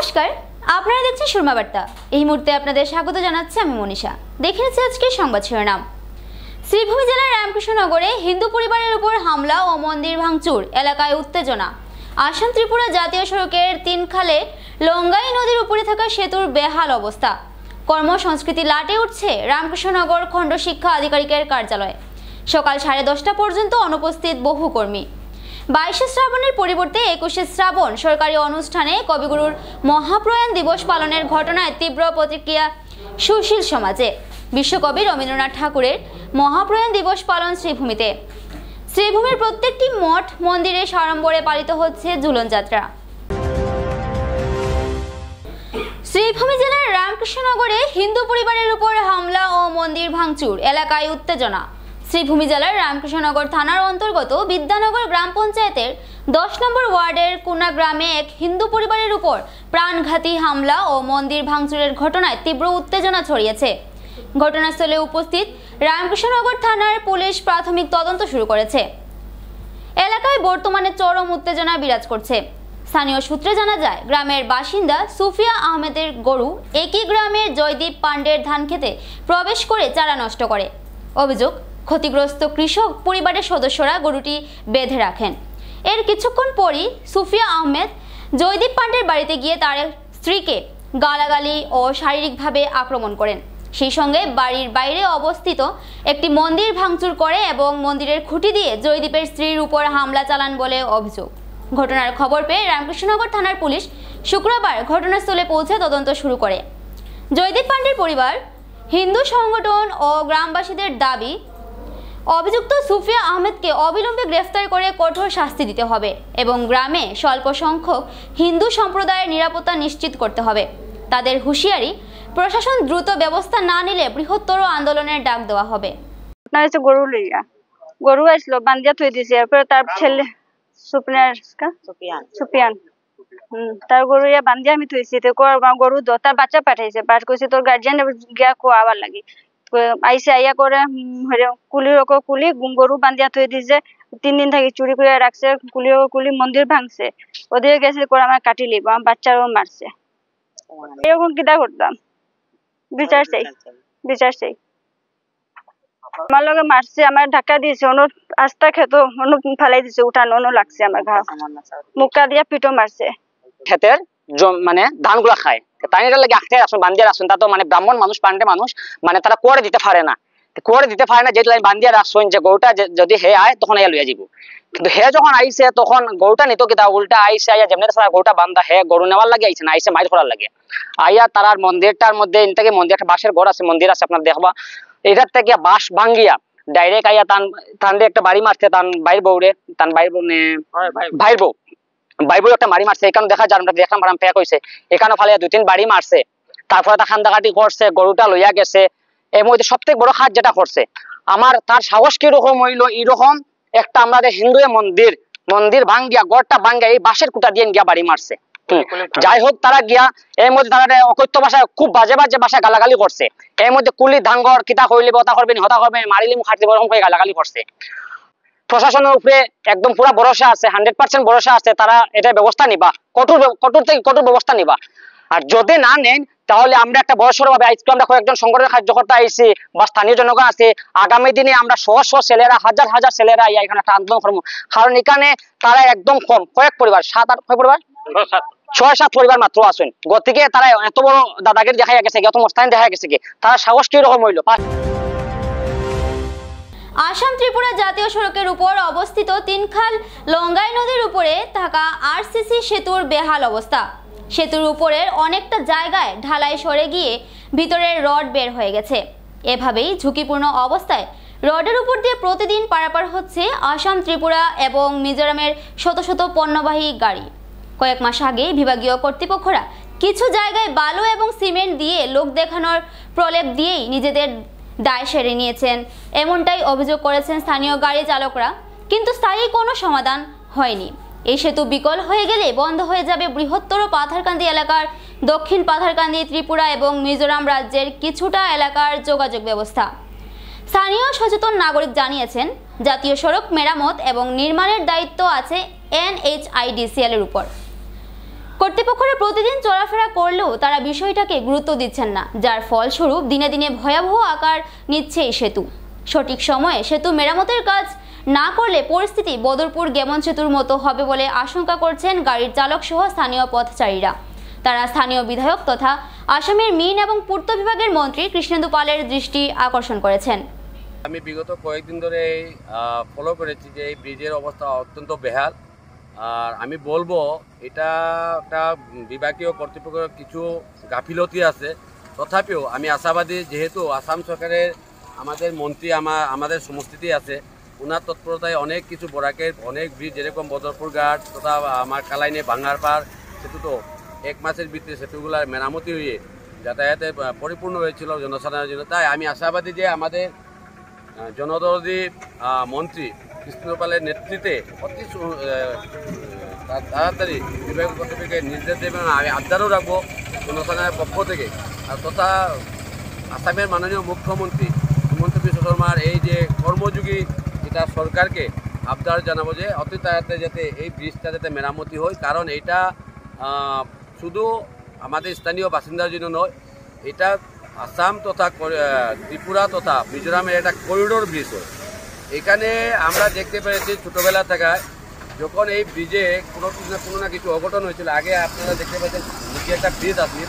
নমস্কার, আপনারা দেখছেন সুরমা বার্তা। এই মুহূর্তে আপনাদের স্বাগত জানাচ্ছি আমি মনীষা। দেখে নিচ্ছি আজকের সংবাদ শিরোনাম। শ্রীভূমি জেলার রামকৃষ্ণনগরে হিন্দু পরিবারের উপর হামলা ও মন্দির ভাঙচুর, এলাকায় উত্তেজনা। আসাম ত্রিপুরা জাতীয় সড়কের তিনখালে লঙ্গাই নদীর উপরে থাকা সেতুর বেহাল অবস্থা। কর্মসংস্কৃতি লাটে উঠছে রামকৃষ্ণনগর খণ্ড শিক্ষা আধিকারিকের কার্যালয়। সকাল 10:30 পর্যন্ত অনুপস্থিত বহু কর্মী। 22শে শ্রাবণের পরিবর্তে 21শে শ্রাবণ সরকারি অনুষ্ঠানে কবিগুরুর মহাপ্রয়াণ দিবস পালনের ঘটনায় তীব্র প্রতিক্রিয়া সুশীল সমাজে। বিশ্বকবি রবীন্দ্রনাথ ঠাকুরের মহাপ্রয়াণ দিবস পালন শ্রীভূমিতে। শ্রীভূমির প্রত্যেকটি মঠ মন্দিরে সাড়ম্বরে পালিত হচ্ছে ঝুলন যাত্রা। শ্রীভূমি জেলার রামকৃষ্ণনগরে হিন্দু পরিবারের উপর হামলা ও মন্দির ভাঙচুর, এলাকায় উত্তেজনা। শ্রীভূমি জেলার রামকৃষ্ণনগর থানার অন্তর্গত বিদ্যানগর গ্রাম পঞ্চায়েতের 10 নম্বর ওয়ার্ডের কুনা গ্রামে এক হিন্দু পরিবারের উপর প্রাণঘাতী হামলা ও মন্দির ভাঙচুরের ঘটনায় তীব্র উত্তেজনা ছড়িয়েছে। ঘটনাস্থলে উপস্থিত রামকৃষ্ণনগর থানার পুলিশ প্রাথমিক তদন্ত শুরু করেছে। এলাকায় বর্তমানে চরম উত্তেজনা বিরাজ করছে। স্থানীয় সূত্রে জানা যায়, গ্রামের বাসিন্দা সুফিয়া আহমেদের গরু একই গ্রামের জয়দীপ পান্ডের ধান খেতে প্রবেশ করে চারা নষ্ট করে। অভিযোগ, ক্ষতিগ্রস্ত কৃষক পরিবারের সদস্যরা গরুটি বেঁধে রাখেন। এর কিছুক্ষণ পরই সুফিয়া আহমেদ জয়দীপ পান্ডের বাড়িতে গিয়ে তার স্ত্রীকে গালাগালি ও শারীরিকভাবে আক্রমণ করেন। সেই সঙ্গে বাড়ির বাইরে অবস্থিত একটি মন্দির ভাঙচুর করে এবং মন্দিরের খুঁটি দিয়ে জয়দীপের স্ত্রীর উপর হামলা চালান বলে অভিযোগ। ঘটনার খবর পেয়ে রামকৃষ্ণনগর থানার পুলিশ শুক্রবার ঘটনাস্থলে পৌঁছে তদন্ত শুরু করে। জয়দীপ পান্ডের পরিবার, হিন্দু সংগঠন ও গ্রামবাসীদের দাবি, অভিযুক্ত সুফিয়া আহমেদকে অবিলম্বে গ্রেফতার করে কঠোর শাস্তি দিতে হবে এবং গ্রামে স্বল্প সংখ্যক হিন্দু সম্প্রদায়ের নিরাপত্তা নিশ্চিত করতে হবে। তাদের হুঁশিয়ারি, প্রশাসন দ্রুত ব্যবস্থা না নিলে বৃহত্তর আন্দোলনের ডাক দেওয়া হবে। গরু আসলো, বান্ধিয়া থই দিছে। এরপরে তার ছেলে সুফিয়ান তার গরু বান্ধিয়া আমি থইছি। গরু তার বাচ্চা পাঠাইছে, পাঠ করছি তোর গার্জিয়ান গিয়া খোয়াবার লাগে। আইসে আইয়া করে কুলি গরু বান্ধিয়া থই দিছে। 3 দিন থাকি চুরি করে রাখছে। কুলি মন্দির ভাঙছে। ওদের গেছে করে আমার কাটি লিব, আমার বাচ্চারও মারছে। এরকম কিতা করতাম? বিচার চাই। আমার লগে মারছে, আমার ধাক্কা দিয়েছে, অনু আস্তা খেত, অনু ফালাই দিছে, উঠানো অনু লাগছে আমার ঘা, মুক্কা দিয়া পিটো মারছে। ক্ষেতের মানে ধান গুলা খায়, তাই এটা লাগে আখতে আসুন বান্ধিয়া রাখুন। তা তো মানে ব্রাহ্মণ মানুষ, পান্ডে মানুষ, মানে তারা করে দিতে পারে না, যেহেতু আমি বান্ধিয়া রাখছুন যে গরুটা যদি হে আয় তখন আইয়া লইয়া যাব। কিন্তু হে যখন আইসে তখন গরুটা নিত কিতা উল্টা আইসে আইয়া যেমনি গরুটা বান্ধা, হে গরু নেওয়ার লাগে আইসে না, আইসে মাইর করার লাগে। আইয়া তারার মন্দিরটার মধ্যে ইনটাকে মন্দির, একটা বাঁশের ঘর আছে, মন্দির আছে আপনার দেখবা, এটার থেকে বাঁশ ভাঙ্গিয়া ডাইরেক্ট আইয়া তান একটা বাড়ি মারছে, তান বাইর বউরে, তান ভাইর বউ একটা বাড়ি মারছে। এখানে দেখা যায়, আমরা দেখলাম বারাম পেক হয়েছে, এখানে ফালিয়া 2-3 বাড়ি মারছে। তারপরে তা খান্দাকাটি করছে, গরুটা লইয়া গেছে। এর মধ্যে সবথেকে বড় কাজ যেটা করছে, আমার তার সাহস কিরকম হইলো, এইরকম একটা আমাদের হিন্দু মন্দির ভাঙ্গিয়া, গড়টা ভাঙ্গিয়া এই বাঁশের কুটা দিয়ে গিয়া বাড়ি মারছে। যাই হোক, তারা গিয়া এর মধ্যে তারা অকথ্য ভাষায়, খুব বাজে ভাষায় গালাগালি করছে। এর মধ্যে কুলি ধাঙ্গর কিতা হইলে হতা করবেন, মারিলে মুখ হাঁটতে এরকম করে গালাগালি করছে। প্রশাসনের উপরে একদম পুরা ভরসা আছে, 100% ভরসা আছে, তারা এটা ব্যবস্থা নিবা, কঠোর থেকে কঠোর ব্যবস্থা নিবা। আর যদি না নেন তাহলে আমরা একটা বড়সড় ভাবে, আজকে আমরা কয়েকজন সংগঠনের কার্যকর্তা আইছি বা স্থানীয় জনগণ আছে, আগামী দিনে আমরা শহ ছেলেরা, হাজার ছেলেরা এখানে একটা আন্দোলন করবো। কারণ এখানে তারা একদম কম, কয়েক পরিবার, 7-8 পরিবার, 6-7 পরিবার মাত্র আছেন। গতিকে তারা এত বড় দাদাগিরি দেখা গেছে, এত মস্তানি দেখা গেছে কি, তারা সাহস কিরকম হইলো। আসাম ত্রিপুরা জাতীয় সড়কের উপর অবস্থিত তিনখাল লঙ্গাই নদীর উপরে থাকা আরসিসি সেতুর বেহাল অবস্থা। সেতুর উপরের অনেকটা জায়গায় ঢালাই সরে গিয়ে ভিতরের রড বের হয়ে গেছে। এভাবেই ঝুঁকিপূর্ণ অবস্থায় রডের উপর দিয়ে প্রতিদিন পারাপার হচ্ছে আসাম, ত্রিপুরা এবং মিজোরামের শত পণ্যবাহী গাড়ি। কয়েক মাস আগে বিভাগীয় কর্তৃপক্ষরা কিছু জায়গায় বালু এবং সিমেন্ট দিয়ে লোক দেখানোর প্রলেপ দিয়েই নিজেদের দায় সেরে নিয়েছেন, এমনটাই অভিযোগ করেছেন স্থানীয় গাড়ি চালকরা। কিন্তু স্থায়ী কোনো সমাধান হয়নি। এই সেতু বিকল হয়ে গেলে বন্ধ হয়ে যাবে বৃহত্তর পাথারকান্দি এলাকার দক্ষিণ পাথারকান্দি, ত্রিপুরা এবং মিজোরাম রাজ্যের কিছুটা এলাকার যোগাযোগ ব্যবস্থা। স্থানীয় সচেতন নাগরিক জানিয়েছেন, জাতীয় সড়ক মেরামত এবং নির্মাণের দায়িত্ব আছে NHIDCL এর উপর। কর্তৃপক্ষরা প্রতিদিন চলাফেরা করলেও তারা বিষয়টাকে গুরুত্ব দিচ্ছেন না, যার ফলস্বরূপ দিনে দিনে ভয়াবহ আকার নিচ্ছে এই সেতু। সঠিক সময়ে সেতু মেরামতের কাজ না করলে পরিস্থিতি বদরপুর গেমন সেতুর মতো হবে বলে আশঙ্কা করছেন গাড়ির চালক সহ স্থানীয় পথচারীরা। তারা স্থানীয় বিধায়ক তথা আসামের মিন এবং পূর্ত বিভাগের মন্ত্রী কৃষ্ণেন্দু পালের দৃষ্টি আকর্ষণ করেছেন। আমি বিগত কয়েকদিন ধরে ফলো করেছি যে এই ব্রিজের অবস্থা অত্যন্ত বেহাল। আর আমি বলবো এটা একটা বিভাগীয় কর্তৃপক্ষের কিছু গাফিলতি আছে। তথাপিও আমি আশাবাদী, যেহেতু আসাম সরকারের আমাদের মন্ত্রী আমাদের সমষ্টিতে আছে, ওনার তৎপরতায় অনেক কিছু বরাকের অনেক ব্রিজ, যেরকম বদরপুর ঘাট তথা আমার কালাইনে ভাঙ্গারপাড় সেতু তো 1 মাসের ভিতরে সেতুগুলার মেরামতি হয়ে যাতায়াতে পরিপূর্ণ হয়েছিল জনসাধারণের জন্য। তাই আমি আশাবাদী যে আমাদের জনদরদী মন্ত্রী কৃষ্ণেন্দু পালের নেতৃত্বে অতি তাড়াতাড়ি বিভাগীয় কর্তৃপক্ষকে নির্দেশ দেবেন। আমি আবদারও রাখবো জনসাধারণের পক্ষ থেকে, আর তথা আসামের মাননীয় মুখ্যমন্ত্রী হিমন্ত বিশ্ব শর্মার এই যে কর্মযোগী এটা সরকারকে আবদার জানাবো যে অতি তাড়াতাড়ি যাতে এই ব্রিজটা যাতে মেরামতি হয়। কারণ এটা শুধু আমাদের স্থানীয় বাসিন্দার জন্য নয়, এটা আসাম তথা ত্রিপুরা তথা মিজোরামের একটা করিডোর ব্রিজ হয়। এখানে আমরা দেখতে পেরেছি ছোটোবেলা থাকায় যখন এই ব্রিজে কোনো না কিছু অঘটন হয়েছিল, আগে আপনারা দেখতে পেয়েছেন নিচে একটা ব্রিজ আছে,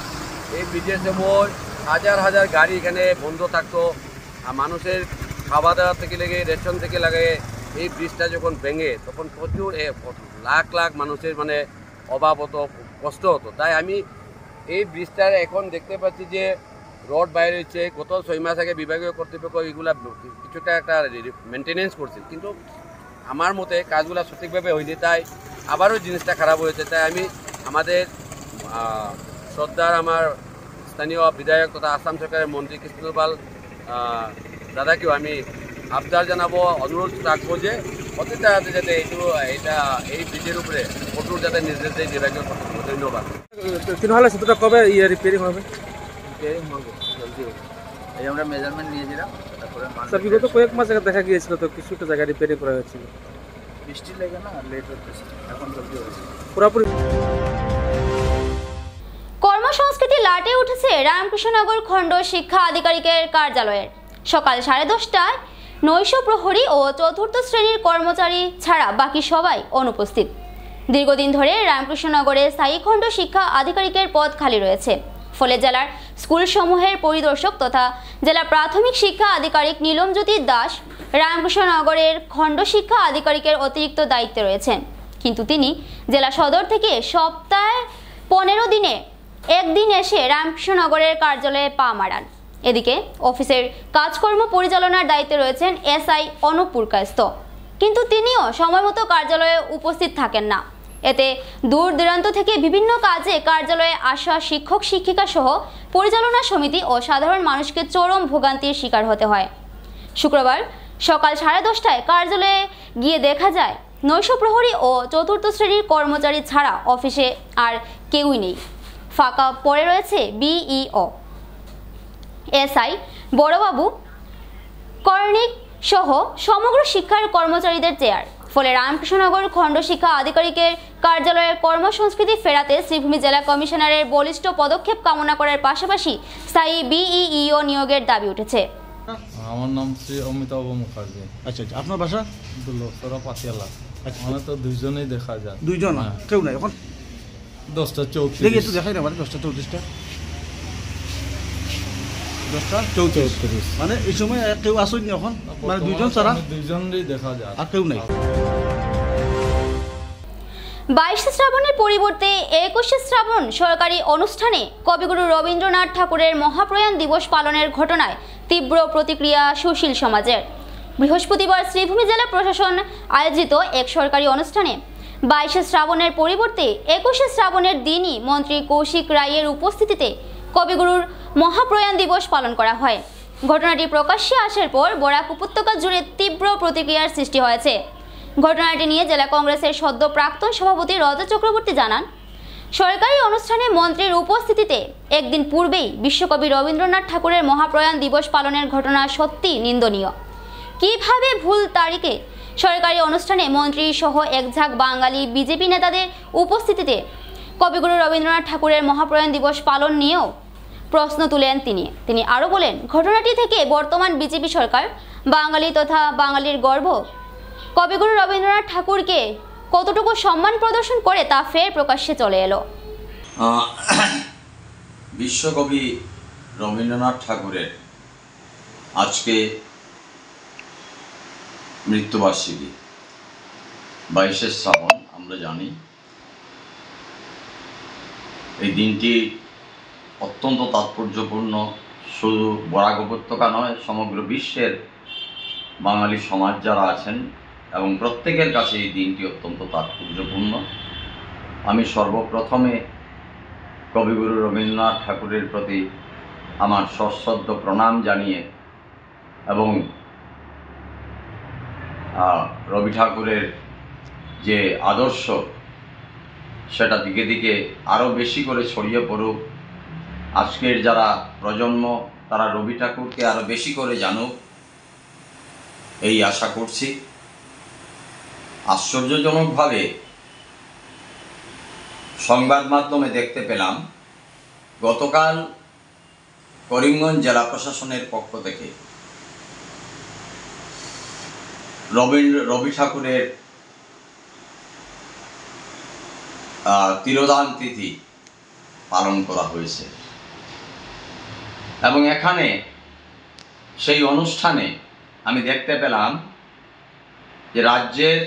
এই ব্রিজের সময় হাজার হাজার গাড়ি এখানে বন্ধ থাকতো। আর মানুষের খাওয়া দাওয়া থেকে লেগে রেশন থেকে লাগে এই ব্রিজটা যখন ভেঙে তখন প্রচুর লাখ লাখ মানুষের মানে অভাব হতো, কষ্ট হতো। তাই আমি এই ব্রিজটার এখন দেখতে পাচ্ছি যে রড বাইরে হচ্ছে। গত 6 মাস আগে বিভাগীয় কর্তৃপক্ষ এগুলা কিছুটা একটা মেনটেনেন্স করছিল, কিন্তু আমার মতে কাজগুলো সঠিকভাবে হয়নি, তাই আবারও জিনিসটা খারাপ হয়েছে। তাই আমি আমাদের শ্রদ্ধার আমার স্থানীয় বিধায়ক তথা আসাম সরকারের মন্ত্রী কৃষ্ণেন্দু পাল দাদাকেও আমি আবদার জানাবো, অনুরোধ রাখবো যে অতি তাড়াতাড়ি যাতে এই ব্রিজের উপরে কঠোর যাতে নির্দেশ দেয় বিভাগীয় কর্তৃপক্ষ। ধন্যবাদ। তাহলে সেতুটা কবে রিপেয়ারিং হবে? এই আমরা মেজারমেন্ট নিয়েছিলাম, তারপরে স্যার বিগত কয়েক মাস আগে দেখা গিয়েছিল তো কিছুটা জায়গা রিপেয়ারিং করা হয়েছিল, বৃষ্টি লেগে না লেট হচ্ছে, এখন জলদি হয়েছে পুরোপুরি। কর্মসংস্কৃতি লাটে উঠেছে রামকৃষ্ণনগর খণ্ড শিক্ষা আধিকারিকের কার্যালয়ের। সকাল 10:30টায় নৈশ প্রহরী ও চতুর্থ শ্রেণীর কর্মচারী ছাড়া বাকি সবাই অনুপস্থিত। দীর্ঘদিন ধরে রামকৃষ্ণনগরে স্থায়ী খণ্ড শিক্ষা আধিকারিকের পদ খালি রয়েছে, ফলে জেলার স্কুলসমূহের পরিদর্শক তথা জেলা প্রাথমিক শিক্ষা আধিকারিক নীলমজ্যোতি দাস রামকৃষ্ণনগরের খণ্ড শিক্ষা আধিকারিকের অতিরিক্ত দায়িত্বে রয়েছেন। কিন্তু তিনি জেলা সদর থেকে সপ্তাহে 15 দিনে একদিন এসে রামকৃষ্ণনগরের কার্যালয়ে পা মারান। এদিকে অফিসের কাজকর্ম পরিচালনার দায়িত্বে রয়েছেন এসআই অনুপুর কায়স্থ, কিন্তু তিনিও সময়মতো কার্যালয়ে উপস্থিত থাকেন না। এতে দূর দূরান্ত থেকে বিভিন্ন কাজে কার্যালয়ে আসা শিক্ষক শিক্ষিকা সহ পরিচালনা সমিতি ও সাধারণ মানুষকে চরম ভোগান্তির শিকার হতে হয়। শুক্রবার সকাল 10:30টায় কার্যালয়ে গিয়ে দেখা যায় নৈশ প্রহরী ও চতুর্থ শ্রেণীর কর্মচারী ছাড়া অফিসে আর কেউই নেই। ফাঁকা পড়ে রয়েছে বিইও, এসআই, বড়বাবু, কর্ণিক সহ সমগ্র শিক্ষার কর্মচারীদের চেয়ার। ফলে রামকৃষ্ণনগর খণ্ড শিক্ষা আধিকারিকের কার্যালয়ের কর্মসংস্কৃতি ফেরাতে শ্রীভূমি জেলা কমিশনারের বলিষ্ঠ পদক্ষেপ কামনা করার পাশাপাশি স্থায়ী বিইও নিয়োগের দাবি উঠেছে। আমার নাম শ্রী অমিতাভ মুখার্জি। আচ্ছা, আপনার বাসা? দুলসরা পাতিয়ালা। মানে তো দুইজনেই দেখা যায়। দুইজন? কেউ নাই এখন? 10:34 দেখি একটু দেখাই না, মানে 10:34টা 10:34 মানে এই সময় কেউ আসেনি এখন, মানে দুইজন ছাড়া দুইজনেই দেখা যায়, আর কেউ নাই। 22 শ্রাবণের পরিবর্তে 21 শ্রাবণ সরকারি অনুষ্ঠানে কবিগুরু রবীন্দ্রনাথ ঠাকুরের মহাপ্রয়াণ দিবস পালনের ঘটনায় তীব্র প্রতিক্রিয়া সুশীল সমাজের। বৃহস্পতিবার শ্রীভূমি জেলা প্রশাসন আয়োজিত এক সরকারি অনুষ্ঠানে 22 শ্রাবণের পরিবর্তে 21 শ্রাবণের দিনই মন্ত্রী কৌশিক রায়ের উপস্থিতিতে কবিগুরুর মহাপ্রয়াণ দিবস পালন করা হয়। ঘটনাটি প্রকাশ্যে আসার পর বরাক উপত্যকা জুড়ে তীব্র প্রতিক্রিয়ার সৃষ্টি হয়েছে। ঘটনাটি নিয়ে জেলা কংগ্রেসের সদ্য প্রাক্তন সভাপতি রজত চক্রবর্তী জানান, সরকারি অনুষ্ঠানে মন্ত্রীর উপস্থিতিতে একদিন পূর্বেই বিশ্বকবি রবীন্দ্রনাথ ঠাকুরের মহাপ্রয়াণ দিবস পালনের ঘটনা সত্যি নিন্দনীয়। কিভাবে ভুল তারিখে সরকারি অনুষ্ঠানে মন্ত্রী সহ একঝাঁক বাঙালি বিজেপি নেতাদের উপস্থিতিতে কবিগুরু রবীন্দ্রনাথ ঠাকুরের মহাপ্রয়াণ দিবস পালন নিয়েও প্রশ্ন তুলেন তিনি আরও বলেন, ঘটনাটি থেকে বর্তমান বিজেপি সরকার বাঙালি তথা বাঙালির গর্ব কবিগুরু রবীন্দ্রনাথ ঠাকুরকে কতটুকু সম্মান প্রদর্শন করে তা ফের প্রকাশ্যে চলে এলো। বিশ্বকবি রবীন্দ্রনাথ ঠাকুরের আজকে মৃত্যুবার্ষিকী 22শে শ্রাবণ। আমরা জানি এই দিনটি অত্যন্ত তাৎপর্যপূর্ণ, শুধু বরাক উপত্যকা নয়, সমগ্র বিশ্বের বাঙালি সমাজ যারা আছেন এবং প্রত্যেকের কাছে এই দিনটি অত্যন্ত তাৎপর্যপূর্ণ। আমি সর্বপ্রথমে কবিগুরু রবীন্দ্রনাথ ঠাকুরের প্রতি আমার সশ্রদ্ধ প্রণাম জানিয়ে এবং রবি ঠাকুরের যে আদর্শ সেটা দিকে দিকে আরও বেশি করে ছড়িয়ে পড়ুক, আজকের যারা প্রজন্ম তারা রবি ঠাকুরকে আরও বেশি করে জানুক, এই আশা করছি। আশ্চর্যজনকভাবে সংবাদ মাধ্যমে দেখতে পেলাম গতকাল করিমগঞ্জ জেলা প্রশাসনের পক্ষ থেকে রবি ঠাকুরের তিরোধান তিথি পালন করা হয়েছে এবং এখানে সেই অনুষ্ঠানে আমি দেখতে পেলাম যে রাজ্যের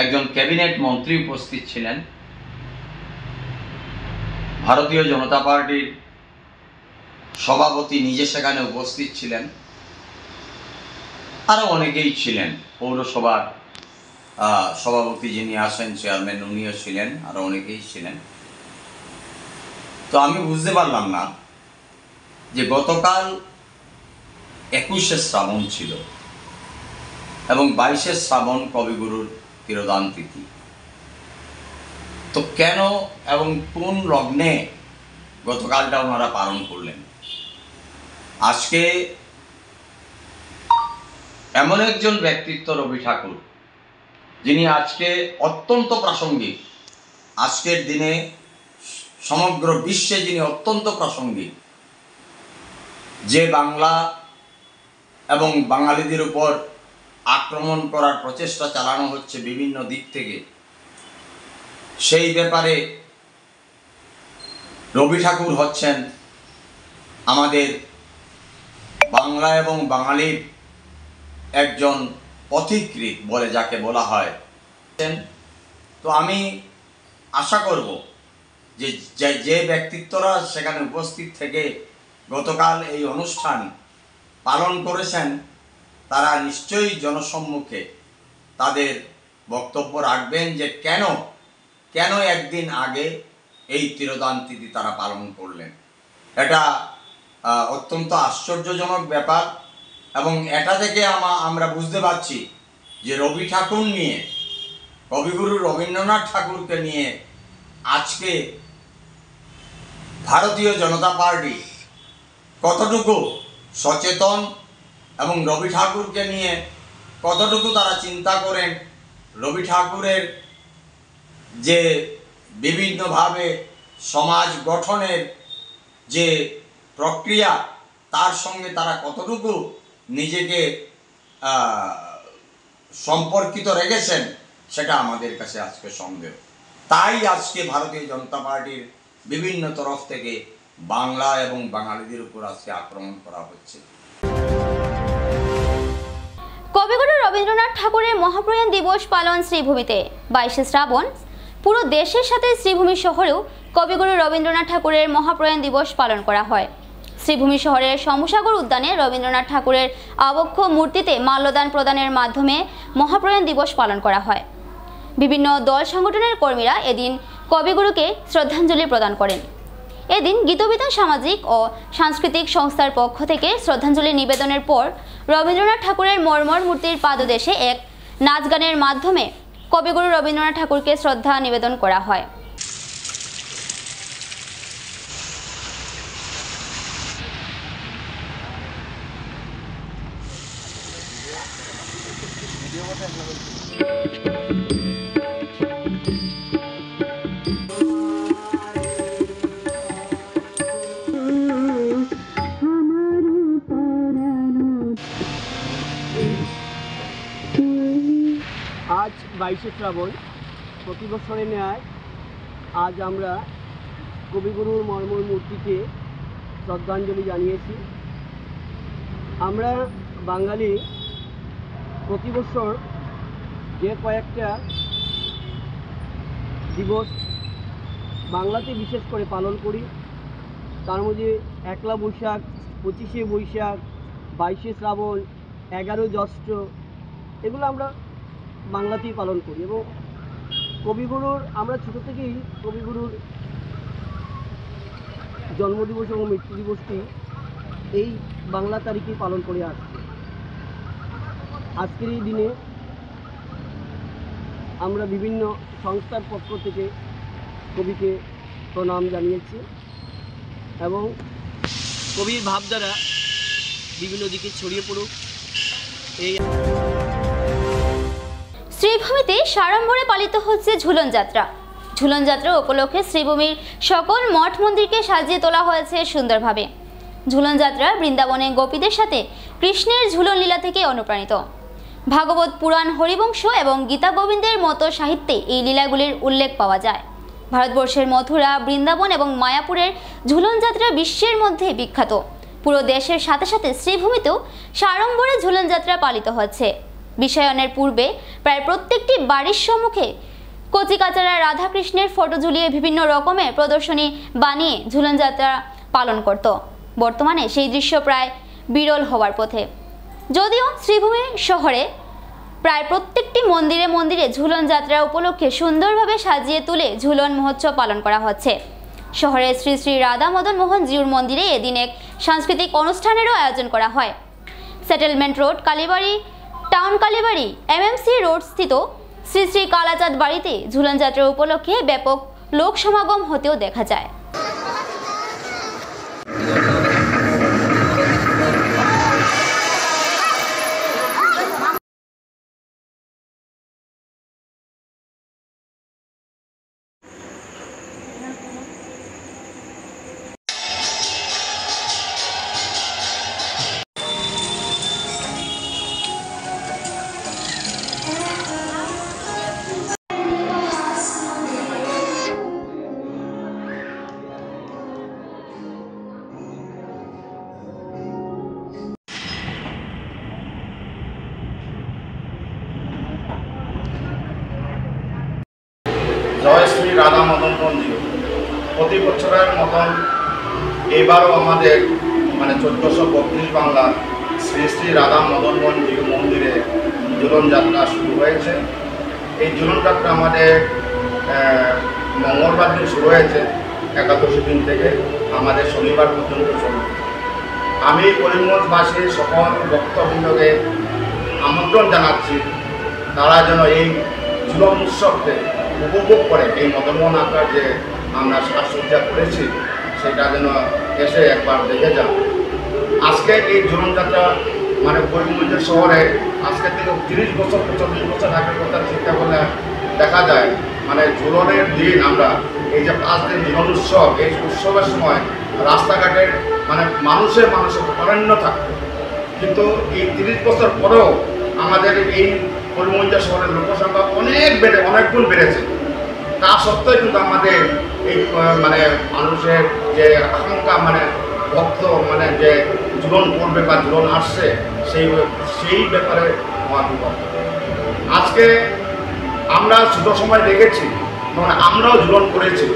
একজন ক্যাবিনেট মন্ত্রী উপস্থিত ছিলেন, ভারতীয় জনতা পার্টির সভাপতি নিজে সেখানে উপস্থিত ছিলেন, আরও অনেকেই ছিলেন, পৌরসভার সভাপতি যিনি আছেন চেয়ারম্যান উনিও ছিলেন, আরও অনেকেই ছিলেন। তো আমি বুঝতে পারলাম না যে গতকাল 21শে শ্রাবণ ছিল এবং 22শে শ্রাবণ কবিগুরুর তিরোধান তিথি, তো কেন এবং কোন লগ্নে গতকালটা ওনারা পালন করলেন? আজকে এমন একজন ব্যক্তিত্ব রবি ঠাকুর যিনি আজকে অত্যন্ত প্রাসঙ্গিক, আজকের দিনে সমগ্র বিশ্বে যিনি অত্যন্ত প্রাসঙ্গিক, যে বাংলা এবং বাঙালিদের উপর আক্রমণ করার প্রচেষ্টা চালানো হচ্ছে বিভিন্ন দিক থেকে, সেই ব্যাপারে রবি ঠাকুর হচ্ছেন আমাদের বাংলা এবং বাঙালির একজন পথিকৃৎ বলে যাকে বলা হয়। তো আমি আশা করব যে যে ব্যক্তিত্বরা সেখানে উপস্থিত থেকে গতকাল এই অনুষ্ঠান পালন করেছেন তারা নিশ্চয়ই জনসম্মুখে তাদের বক্তব্য রাখবেন যে কেন একদিন আগে এই তিরোধান তিথি তারা পালন করলেন। এটা অত্যন্ত আশ্চর্যজনক ব্যাপার এবং এটা থেকে আমরা বুঝতে পারছি যে রবি ঠাকুর নিয়ে, কবিগুরু রবীন্দ্রনাথ ঠাকুরকে নিয়ে আজকে ভারতীয় জনতা পার্টি কতটুকু সচেতন এবং রবি ঠাকুরকে নিয়ে কতটুকু তারা চিন্তা করেন, রবি ঠাকুরের যে বিভিন্নভাবে সমাজ গঠনের যে প্রক্রিয়া তার সঙ্গে তারা কতটুকু নিজেকে সম্পর্কিত রেখেছেন সেটা আমাদের কাছে আজকে সন্দেহ। তাই আজকে ভারতীয় জনতা পার্টির বিভিন্ন তরফ থেকে বাংলা এবং বাঙালিদের উপর আজকে আক্রমণ করা হচ্ছে। কবিগুরু রবীন্দ্রনাথ ঠাকুরের মহাপ্রয়াণ দিবস পালন শ্রীভূমিতে 22শে শ্রাবণ। পুরো দেশের সাথে শ্রীভূমি শহরেও কবিগুরু রবীন্দ্রনাথ ঠাকুরের মহাপ্রয়াণ দিবস পালন করা হয়। শ্রীভূমি শহরের সমসাগর উদ্যানে রবীন্দ্রনাথ ঠাকুরের আবক্ষ মূর্তিতে মাল্যদান প্রদানের মাধ্যমে মহাপ্রয়াণ দিবস পালন করা হয়। বিভিন্ন দল সংগঠনের কর্মীরা এদিন কবিগুরুকে শ্রদ্ধাঞ্জলি প্রদান করেন। এদিন গীতবিতান সামাজিক ও সাংস্কৃতিক সংস্থার পক্ষ থেকে শ্রদ্ধাঞ্জলি নিবেদনের পর রবীন্দ্রনাথ ঠাকুরের মর্মর মূর্তির পাদদেশে এক নাচ গানের মাধ্যমে কবিগুরু রবীন্দ্রনাথ ঠাকুরকে শ্রদ্ধা নিবেদন করা হয়। 22শে শ্রাবণ প্রতি বছরের ন্যায় আজ আমরা কবিগুরুর মর্মর মূর্তিকে শ্রদ্ধাঞ্জলি জানিয়েছি। আমরা বাঙালি প্রতি বছর যে কয়েকটা দিবস বাংলাতে বিশেষ করে পালন করি, তার মধ্যে 1লা বৈশাখ, 25শে বৈশাখ, 22শে শ্রাবণ, 11 জ্যৈষ্ঠ, এগুলো আমরা বাংলাতেই পালন করি। এবং কবিগুরুর আমরা ছোটো থেকেই কবিগুরুর জন্মদিবস এবং মৃত্যু দিবসটি এই বাংলা তারিখেই পালন করে আসছি। আজকের এই দিনে আমরা বিভিন্ন সংস্থার পক্ষ থেকে কবিকে প্রণাম জানিয়েছি এবং কবির ভাবধারা বিভিন্ন দিকে ছড়িয়ে পড়ুক এই। শ্রীভূমিতে সাড়ম্বরে পালিত হচ্ছে ঝুলন যাত্রা। ঝুলন যাত্রা উপলক্ষে শ্রীভূমির সকল মঠ মন্দিরকে সাজিয়ে তোলা হয়েছে সুন্দরভাবে। ঝুলন যাত্রা বৃন্দাবনে গোপীদের সাথে কৃষ্ণের ঝুলন লীলা থেকে অনুপ্রাণিত। ভাগবত পুরাণ, হরিবংশ এবং গীতা গোবিন্দের মতো সাহিত্যে এই লীলাগুলির উল্লেখ পাওয়া যায়। ভারতবর্ষের মথুরা, বৃন্দাবন এবং মায়াপুরের ঝুলন যাত্রা বিশ্বের মধ্যে বিখ্যাত। পুরো দেশের সাথে সাথে শ্রীভূমিতেও সাড়ম্বরে ঝুলন যাত্রা পালিত হচ্ছে। বিশ্বায়নের পূর্বে প্রায় প্রত্যেকটি বাড়ির সম্মুখে কচিকাচারা রাধাকৃষ্ণের ফটো ঝুলিয়ে বিভিন্ন রকমের প্রদর্শনী বানিয়ে ঝুলন যাত্রা পালন করত। বর্তমানে সেই দৃশ্য প্রায় বিরল হওয়ার পথে। যদিও শ্রীভূমি শহরে প্রায় প্রত্যেকটি মন্দিরে মন্দিরে ঝুলন যাত্রা উপলক্ষে সুন্দরভাবে সাজিয়ে তুলে ঝুলন মহোৎসব পালন করা হচ্ছে। শহরের শ্রী শ্রী রাধা মদন মোহন জিউর মন্দিরে এদিন এক সাংস্কৃতিক অনুষ্ঠানেরও আয়োজন করা হয়। সেটেলমেন্ট রোড, কালীবাড়ি টাউন, কালীবাড়ি MMC রোড স্থিত শ্রী শ্রী কালাচাঁদ বাড়িতে ঝুলন যাত্রা উপলক্ষে ব্যাপক লোক সমাগম হতেও দেখা যায়। জয় শ্রী রাধা মদন মন্দির প্রতি বছরের মতন এবারও আমাদের 1432 বাংলা শ্রী শ্রী রাধা মদন মন্দিরে ঝুলন যাত্রা শুরু হয়েছে। এই ঝুলন যাত্রা আমাদের মঙ্গলবার দিন শুরু হয়েছে, একাদশী দিন থেকে আমাদের শনিবার পর্যন্ত চলবে। আমি করিমগঞ্জবাসীর সকল ভক্তবৃন্দকে আমন্ত্রণ জানাচ্ছি, তারা যেন এই ঝুলন উৎসবকে উপভোগ করে এই মদনমোহন আখড়ার যে আমরা সাজসজ্জা করেছি সেটা যেন এসে একবার দেখে যান। আজকে এই ঝুলন যাত্রা করিমগঞ্জ শহরে আজকে থেকে 30 বছর 40 বছর আগের কথা চিন্তা করলে দেখা যায় ঝুলনের দিন আমরা এই যে 5 দিন ঝুলন উৎসব, এই উৎসবের সময় রাস্তাঘাটের মানুষের অরণ্য থাকত, কিন্তু এই 30 বছর পরেও আমাদের এই করিমগঞ্জ শহরের লোকসংখ্যা অনেক গুণ বেড়েছে। তা সত্ত্বেও কিন্তু আমাদের এই মানুষের যে আকাঙ্ক্ষা ভক্ত যে ঝুলন করবে বা ঝুলন আসছে সেই ব্যাপারে আজকে আমরা ছোট সময় দেখেছি, আমরাও ঝুলন করেছি,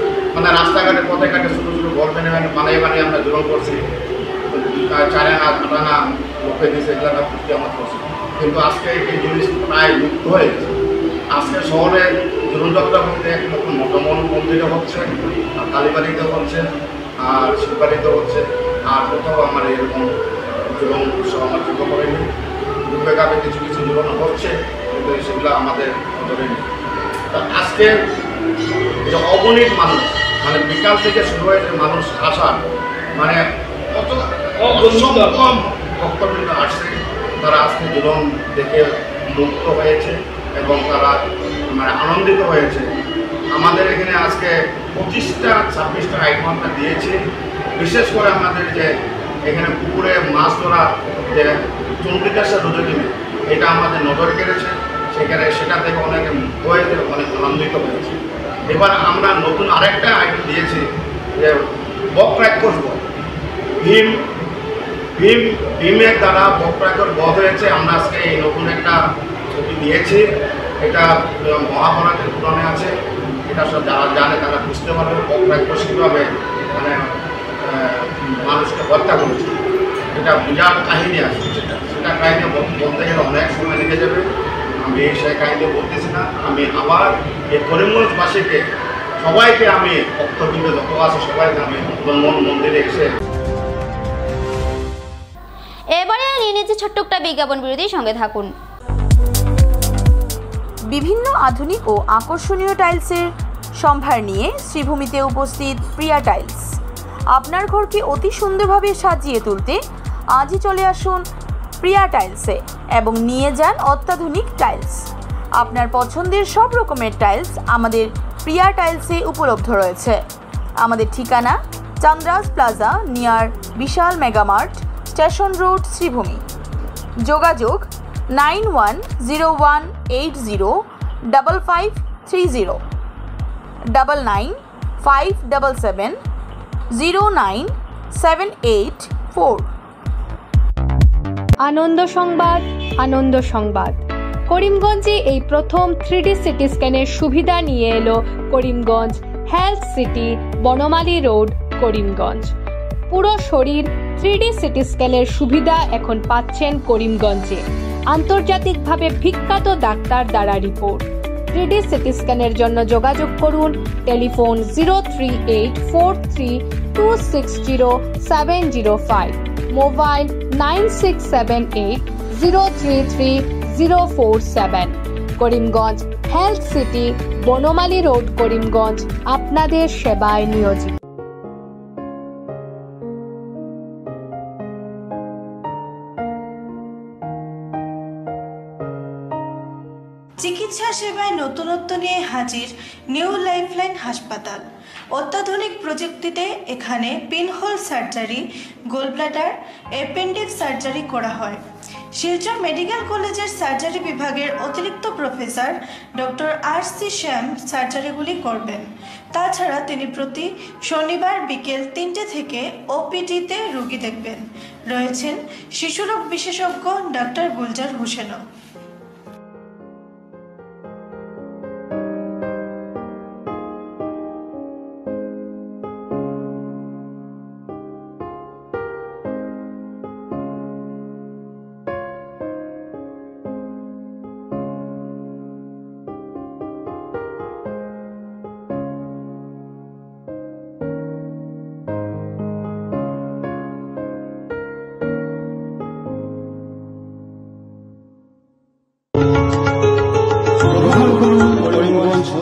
রাস্তাঘাটে পথে ঘাটে ছোটো ছোটো ঘর বানিয়ে আমরা ঝুলন করছি, 4 আনা 8 আনা লোকে দিয়েছে, এগুলো ফুটি আমার করছি। কিন্তু আজকে এই জিনিস প্রায় লুপ্ত হয়ে গেছে। আজকে শহরে ঝুলন যাত্রা বলতে একরকম মদনমোহন মন্দিরে হচ্ছে, আর কালীবাড়িতে হচ্ছে, আর শিববাড়িতে হচ্ছে, আর কোথাও আমার এরকম ঝুলন উৎসব আমার চোখে পড়েনি। রূপে গাবে কিছু কিছু ঝুলন হচ্ছে, কিন্তু সেগুলো আমাদের নজরে নেই। তা আজকে যে অগণিত মানুষ বিকাল থেকে শুরু হয়েছে মানুষ আসার কত কম ভক্তবৃন্দ আসছে, তারা আজকে ঝুলন দেখে মুক্ত হয়েছে এবং তারা আনন্দিত হয়েছে। আমাদের এখানে আজকে 25টা 26টা আইটেম আমরা দিয়েছি। বিশেষ করে আমাদের যে এখানে পুকুরে মাছ ধরা যে চন্দ্রিকাশা রজনী, এটা আমাদের নজর কেড়েছে। সেখানে সেটা থেকে অনেকে হয়েছে, অনেক আনন্দিত হয়েছে। এবার আমরা নতুন আরেকটা আইটেম দিয়েছি যে বকরাক্ষস বধ। ভীমের দ্বারা বকরাক্ষস বধ হয়েছে। আমরা আজকে এই নতুন একটা ছবি দিয়েছি। এটা মহাভারতের পুরাণে আছে। এটা সব যারা জানে তারা বুঝতে পারবে বকরাক্ষস কীভাবে মানে মানুষকে হত্যা করেছে। এটা বিরাট কাহিনী আছে, সেটা কাহিনী বলতে গেলে অনেক সময় লেগে যাবে। আমি সেই কাহিনী বলতেছি না। আমি আবার এই করিমগঞ্জবাসীকে সবাইকে আমি ভক্তবৃন্দ যত আছে সবাইকে আমি মন্দিরে এসে এবারে নিয়ে নিচ্ছে ছোট্ট একটা বিজ্ঞাপন বিরতির সঙ্গে থাকুন। বিভিন্ন আধুনিক ও আকর্ষণীয় টাইলসের সম্ভার নিয়ে শ্রীভূমিতে উপস্থিত প্রিয়া টাইলস। আপনার ঘরকে অতি সুন্দরভাবে সাজিয়ে তুলতে আজই চলে আসুন প্রিয়া টাইলসে এবং নিয়ে যান অত্যাধুনিক টাইলস। আপনার পছন্দের সব রকমের টাইলস আমাদের প্রিয়া টাইলসে উপলব্ধ রয়েছে। আমাদের ঠিকানা চান্দ্রাস প্লাজা নিয়ার বিশাল মেগামার্ট, স্টেশন রোড, শ্রীভূমি। যোগাযোগ 9101805530 9957709784। আনন্দ সংবাদ, আনন্দ সংবাদ। করিমগঞ্জে এই প্রথম 3D সিটি স্ক্যানের সুবিধা নিয়ে এলো Karimganj health city, Banamali road, Karimganj. পুরো শরীর 3D সিটি স্ক্যানের সুবিধা এখন পাচ্ছেন করিমগঞ্জে। আন্তর্জাতিকভাবে বিখ্যাত ডাক্তার দ্বারা রিপোর্ট। 3D সিটি স্ক্যানের জন্য যোগাযোগ করুন telephone 03843260705, mobile 9678033047। Karimganj health city, Banamali road, Karimganj আপনাদের সেবায় নিয়োজিত। চিকিৎসা সেবায় নতুনত্ব নিয়ে হাজির নিউ লাইফলাইন হাসপাতাল। অত্যাধুনিক প্রযুক্তিতে এখানে pinhole surgery, gallbladder, appendix surgery করা হয়। শিলচর মেডিকেল কলেজের সার্জারি বিভাগের অতিরিক্ত প্রফেসর ডক্টর RC শ্যাম সার্জারিগুলি করবেন। তাছাড়া তিনি প্রতি শনিবার বিকেল 3টে থেকে OPD-তে রোগী দেখবেন। রয়েছেন শিশুরোগ বিশেষজ্ঞ ডাক্তার গুলজার হোসেনও।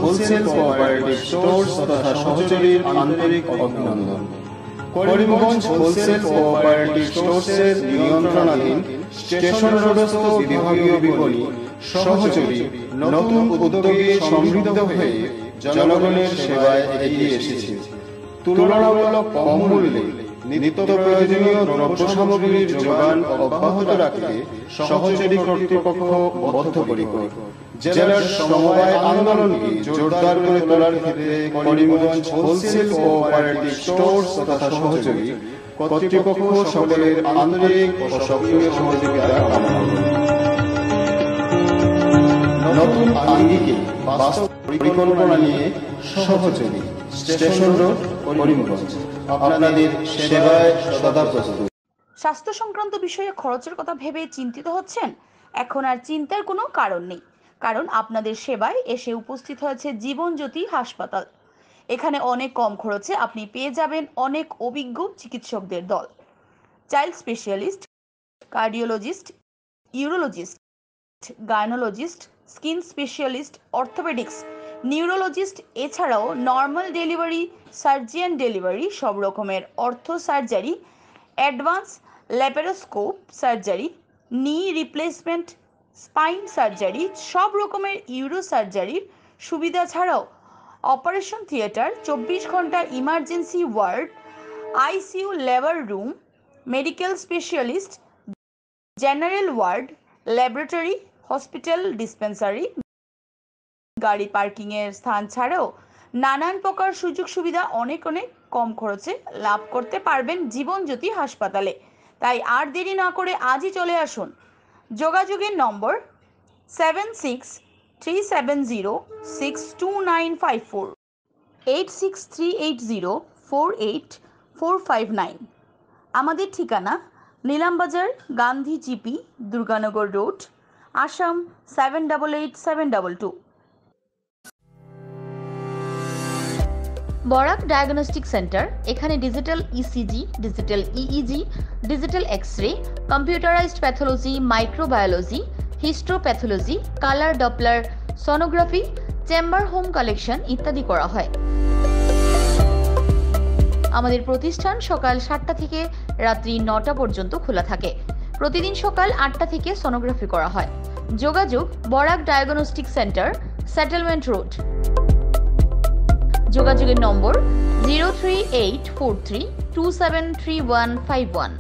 হোলসেল কোঅপারেটিভ স্টোর্স তথা সহযোগীর আন্তরিক অভিনন্দন। করিমগঞ্জ হোলসেল কোঅপারেটিভ স্টোর্সের নিয়ন্ত্রণাধীন স্টেশন রোডস্থ বিভাগীয় বিপণী সহযোগী নতুন উদ্যোগে সমৃদ্ধ হয়ে জনগণের সেবায় এগিয়ে এসেছে। তুলনামূলক কম মূল্যে নিত্য প্রয়োজনীয় দ্রব্য সামগ্রীর যোগান অব্যাহত রাখতে সহযোগী কর্তৃপক্ষ বদ্ধপরিকর। জেলার সমবায় আন্দোলনকে জোরদার করে তোলার ক্ষেত্রে করিমগঞ্জ হোলসেল কোঅপারেটিভ স্টোর্স তথা সহযোগী কর্তৃপক্ষ সকলের আন্তরিক ও সক্রিয় সহযোগিতা কামনা করে। নতুন আঙ্গিকে বাস্তব পরিকল্পনা নিয়ে সহযোগী স্টেশন রোড, করিমগঞ্জ আপনাদের সেবায় সদা প্রস্তুত। স্বাস্থ্য সংক্রান্ত বিষয়ে খরচের কথা ভেবে চিন্তিত হচ্ছেন? এখন আর চিন্তার কোনো কারণ নেই, কারণ আপনাদের সেবায় এসে উপস্থিত হয়েছে জীবনজ্যোতি হাসপাতাল। এখানে অনেক কম খরচে আপনি পেয়ে যাবেন অনেক অভিজ্ঞ চিকিৎসকদের দল। Child specialist, cardiologist, urologist, gynaecologist, skin specialist, orthopaedics, neurologist, এছাড়াও নর্মাল ডেলিভারি, সার্জিয়ান ডেলিভারি, সব রকমের ortho surgery, advance laparoscope surgery, knee replacement, spine surgery, সব রকমের ইউরো সার্জারির সুবিধা ছাড়াও অপারেশন থিয়েটার, 24 ঘন্টা emergency ward, ICU labour room, medical specialist, general ward, laboratory, hospital, dispensary, গাড়ি পার্কিংয়ের স্থান ছাড়াও নানান প্রকার সুযোগ সুবিধা অনেক কম খরচে লাভ করতে পারবেন জীবনজ্যোতি হাসপাতালে। তাই আর দেরি না করে আজই চলে আসুন। যোগাযোগের নম্বর 7637062954, 8638048459। আমাদের ঠিকানা Nilambazar, Gandhi GP, Durganagar road, Assam 788722। Barak diagnostic centre, এখানে digital ECG, digital EEG, digital x-ray, computerised pathology, microbiology, histopathology, colour doppler sonography, chamber home collection ইত্যাদি করা হয়। আমাদের প্রতিষ্ঠান সকাল 7টা থেকে রাত্রি 9টা পর্যন্ত খোলা থাকে। প্রতিদিন সকাল 8টা থেকে সোনোগ্রাফি করা হয়। যোগাযোগ Barak diagnostic centre, settlement road. যোগাযোগের নম্বর 03843273151,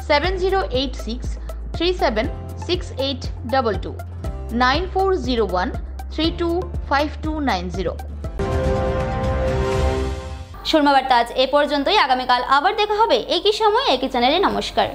7086376822, 9401325290। সুরমা বার্তা আজ এ পর্যন্তই। আগামীকাল আবার দেখা হবে একই সময় একই চ্যানেলে। নমস্কার।